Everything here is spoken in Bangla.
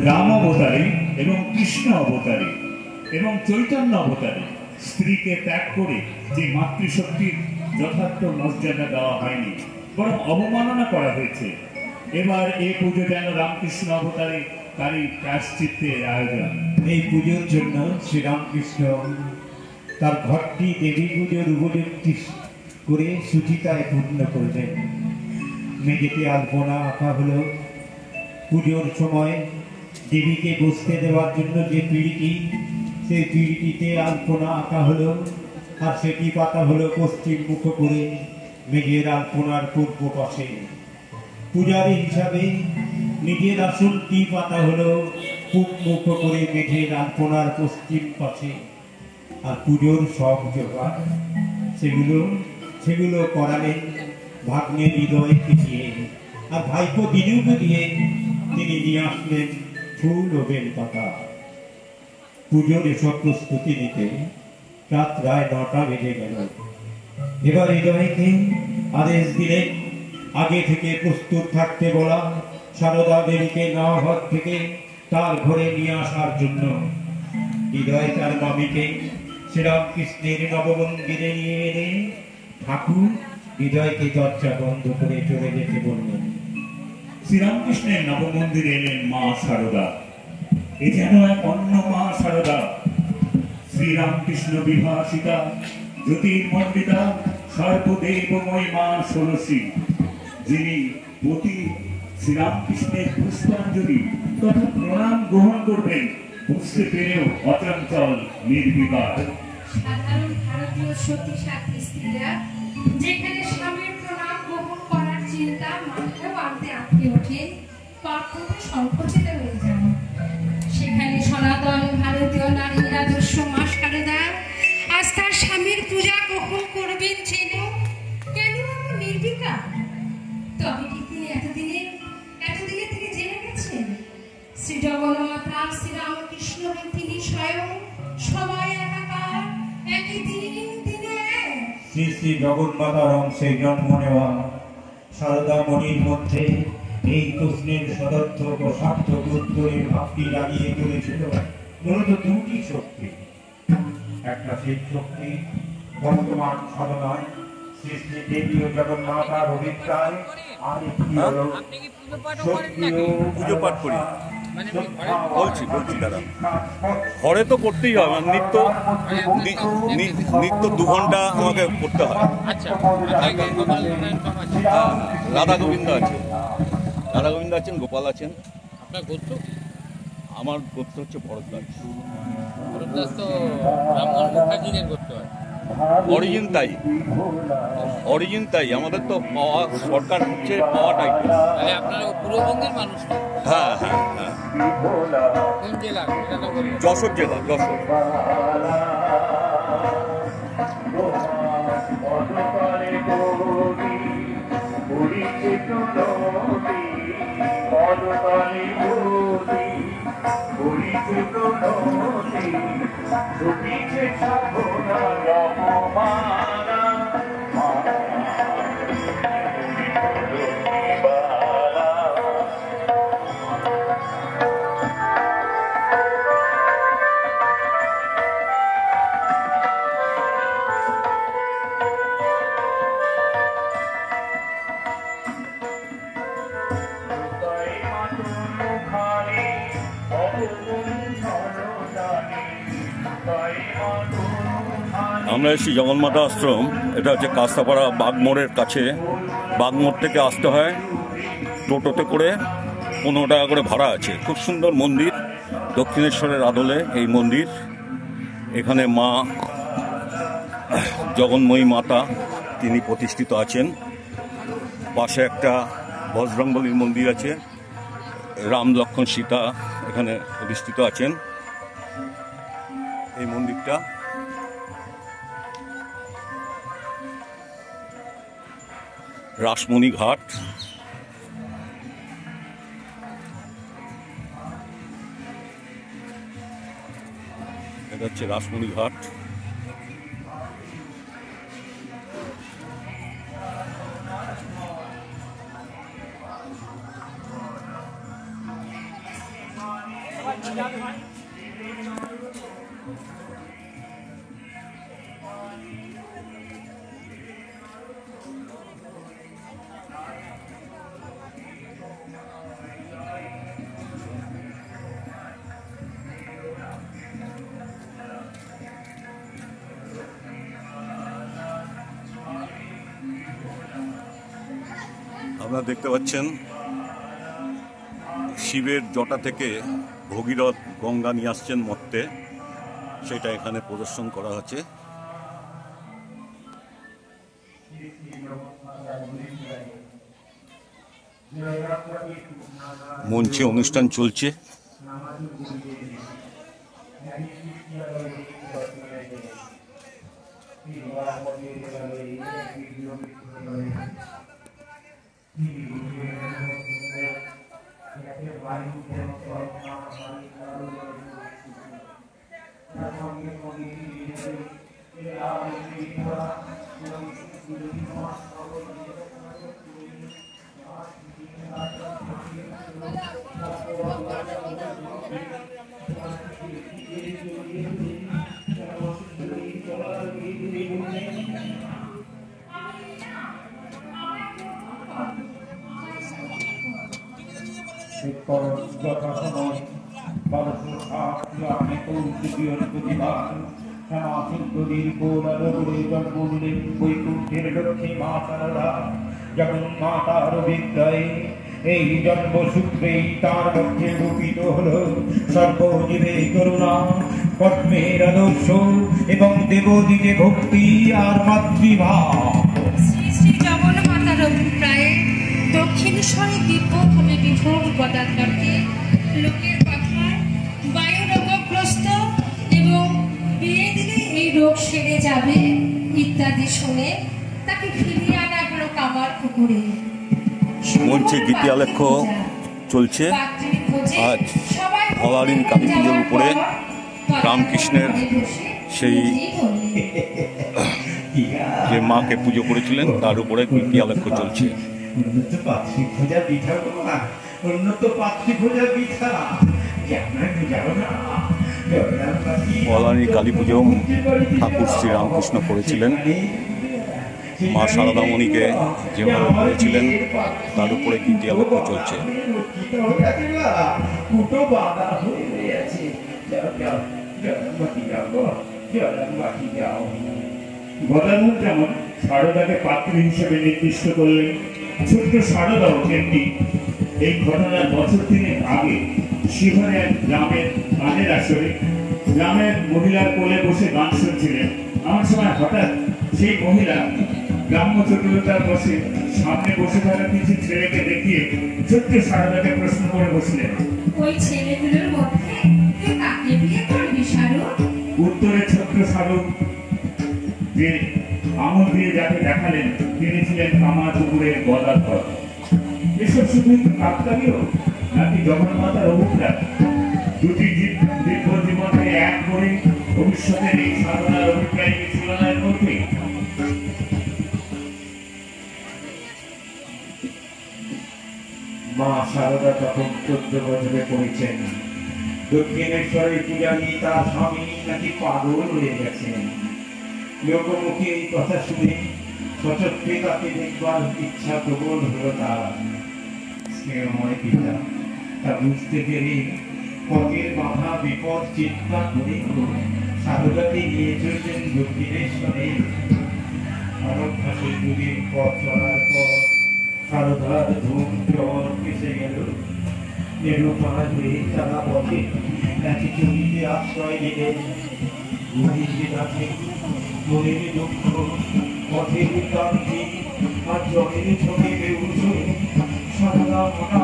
রাম অবতারে এবং কৃষ্ণ অবতারে এবং চৈতন্য অবতারে স্ত্রীকে ত্যাগ করে যে মাতৃশক্তির যথার্থ মর্যাদা দেওয়া হয়নি, বরং অবমাননা করা হয়েছে। এবার এই পুজো যেন রামকৃষ্ণ অবতারে তারই প্রায়শ্চিত্তের আয়োজন। এই পুজোর জন্য শ্রীরামকৃষ্ণ তার ঘরটি দেবী পুজোর উপযুক্ত করে সুচিতায় পূর্ণ করলেন। মেঝেতে আলপনা আঁকা হলো। পুজোর সময় দেবীকে বসতে দেওয়ার জন্য যে পিঁড়িটি, সেই পিঁড়িটিতে আলপনা আঁকা হলো, আর সেটি পাতা হলো পশ্চিম মুখ করে মেঝের আলপনার পূর্ব পাশে। পূজারী হিসাবে নিজের আসনটি পাতা হলো পূব মুখ করে মেঝের আলপনার পশ্চিম পাশে। আর পুজোর সব জোগাড় সেগুলো করালেন ভাগ্নের হৃদয়কে দিয়ে, আর ভাইপো দিনুকে দিয়ে তিনি নিয়ে আসলেন ফুল ও বেলপাতা। পুজোর এসব প্রস্তুতি নিতে রাত প্রায় 9টা বেজে গেল। এবার হৃদয়কে আদেশ দিলেন আগে থেকে প্রস্তুত থাকতে বলা সারদা দেবীকে নওঘর থেকে তার ঘরে নিয়ে আসার জন্য। হৃদয় তার মামিকে শ্রীরামকৃষ্ণের নবমন্দিরে নিয়ে এনে ঠাকুর হৃদয়কে দরজা বন্ধ করে চলে যেতে বললেন। শ্রীরামকৃষ্ণের নবমন্দিরে এলেন মা শারদা। এ যেন এক অন্য মা শারদা, শ্রীরামকৃষ্ণ বিভাসিতা, জ্যোতির্মণ্ডিতা, সর্বদেবময় মা ষোড়শী, যিনি প্রতি শ্রীরামকৃষ্ণের পুষ্পাঞ্জলি তথা প্রণাম গ্রহণ করবেন বুঝতে পেরেও অচঞ্চল নির্বিকার। সাধারণ ভারতীয় সতী সাথী স্ত্রীরা যেখানে স্বামীর প্রণাম গ্রহণ করার চিন্তা মাথায় আনতে আটকে ওঠে, পার্থক্য সংকুচিত হয়ে যায়, সেখানে সনাতন ভারতীয় নারী আদর্শ মা শারদা আজ তার স্বামীর পূজা গ্রহণ করবেন কেন নির্বিকার। তবে কি তিনি এতদিনে তিনি জেনে গেছেন শ্রী জগন্মাতা শ্রীরামকৃষ্ণকে তিনি স্বয়ং সবাই একাকার একই দিনে শ্রী শ্রী জগন্মাতার অংশে জন্ম নেওয়া সারদা মণির মধ্যে এই প্রশ্নের সদর্থক ও সার্থক উত্তরের ভাবটি লাগিয়ে চলেছিল মূলত দুটি শক্তি। একটা সেই শক্তি বর্তমান সাধনায় শ্রী শ্রী দেবী ও জগন্মাতার অভিপ্রায়, আর একটি হল পুজো পাঠ করি। বলছি দাদা, ঘরে তো করতেই হয়, মানে নিত্য 2 ঘন্টা আমাকে করতে হয়। রাধা গোবিন্দ আছেন, গোপাল আছেন। আপনার গোত্র? আমার গোত্র হচ্ছে ভরদ্বাজ। তো ব্রাহ্মণ মুখার্জিদের গোত্র হয়। অরিজিন তাই আমাদের তো পাওয়া সরকার হচ্ছে পাওয়া টাইপের। তাহলে আপনারা পূর্ববঙ্গের মানুষ? হ্যাঁ। কোন জেলা? যশোর জেলা, যশোর। আমরা এসেছি জগন্মাতা আশ্রম। এটা হচ্ছে কাস্তাপাড়া বাগমোড়ের কাছে। বাগমোড় থেকে আসতে হয় টোটোতে করে, 15 টাকা করে ভাড়া আছে। খুব সুন্দর মন্দির, দক্ষিণেশ্বরের আদলে এই মন্দির। এখানে মা জগন্ময়ী মাতা তিনি প্রতিষ্ঠিত আছেন। পাশে একটা বজরংবলীর মন্দির আছে, রাম লক্ষ্মণ সীতা এখানে প্রতিষ্ঠিত আছেন। এই মন্দিরটা রাসমণি ঘাট। এটা হচ্ছে রাসমণি ঘাট। আপনারা দেখতে পাচ্ছেন শিবের জটা থেকে ভগীরথ গঙ্গা নিয়ে আসছেন মর্তে, সেটা এখানে প্রদর্শন করা হচ্ছে। মঞ্চে অনুষ্ঠান চলছে। জগন্মাতার বিদ্যায় এই জন্মসূত্রেই তার মধ্যে রূপিত হল সর্বজীবে করুণা, পদ্মের আদর্শ এবং দেবদিকে ভক্তি আর মাতৃভাব। শ্রী শ্রী জগন্মাতার অভিপ্রায়ে দক্ষিণেশ্বরে দিব্যভাবে বিভোর গদাধরকে লোকের কথায় বায়ু রোগগ্রস্ত এবং বিয়ে দিলে এই রোগ সেরে যাবে ইত্যাদি শুনে তাকে ফিরিয়ে আনা হলো কামার পুকুরে। মঞ্চে গীতিয়ালেখ্য চলছে। আজ ভবানীর কালী পুজোর উপরে রামকৃষ্ণের সেই যে মাকে পুজো করেছিলেন তার উপরে গীতিয়ালেখ্য চলছে। ভবানীর কালী পুজো ঠাকুর শ্রী রামকৃষ্ণ করেছিলেন। মা শারদামণিকে যেভাবে করেছিলেন তার উপরে গীতিয়ালেখ্য চলছে। গদাধর যেমন শারদাকে পাত্রী হিসেবে নির্দিষ্ট করলেন, ছোট্ট শারদাও তেমনি। এই ঘটনার বছর 3 আগে শিবহরে এক গ্রামের গানের আসরে গ্রামের মহিলার কোলে বসে গান শুনছিলেন। আমার সময় হঠাৎ সেই মহিলা গ্রাম্য চতুরতার বসে সামনে বসে থাকা কিছু ছেলেকে দেখিয়ে ছোট্ট শারদাকে প্রশ্ন করে বসলেন, ওই ছেলেগুলোর মধ্যে তুই কাকে বিয়ে করবি শারু? উত্তরে ছোট্ট শারু যে আঙুল দিয়ে যাকে দেখালেন তিনি ছিলেন কামার পুকুরের গদাধর। এসব শুধু কাকতালীয় নাকি জগন্মাতার অভিপ্রায়? দুটি দীর্ঘ জীবনকে এক করে ভবিষ্যতের এই সাধনার অভিপ্রায় ছিল না এর মধ্যে? মা শারদা তখন 14 বছরে পড়েছেন। দক্ষিণেশ্বরের পূজারী তার স্বামী নাকি পাগল হয়ে গেছেন। লোকমুখে এই কথা শুনে সচক্ষে তাকে দেখবার ইচ্ছা প্রবল হলো তার। স্নেহময় পিতা তা বুঝতে পেরে পথের বাধা বিপদ চিন্তা করে শারদাকে নিয়ে চলছেন দক্ষিণেশ্বরে। অরভ্যাসের যুগের পথ চলার পর শারদার ধূম জল এসে গেল। নিরুপায় হয়ে তারা পথে একই জমিতে আশ্রয় নিলেন। মনের দুঃখ পথের ক্লান্তি আর জলের ছবি বেউসে সারদা মনা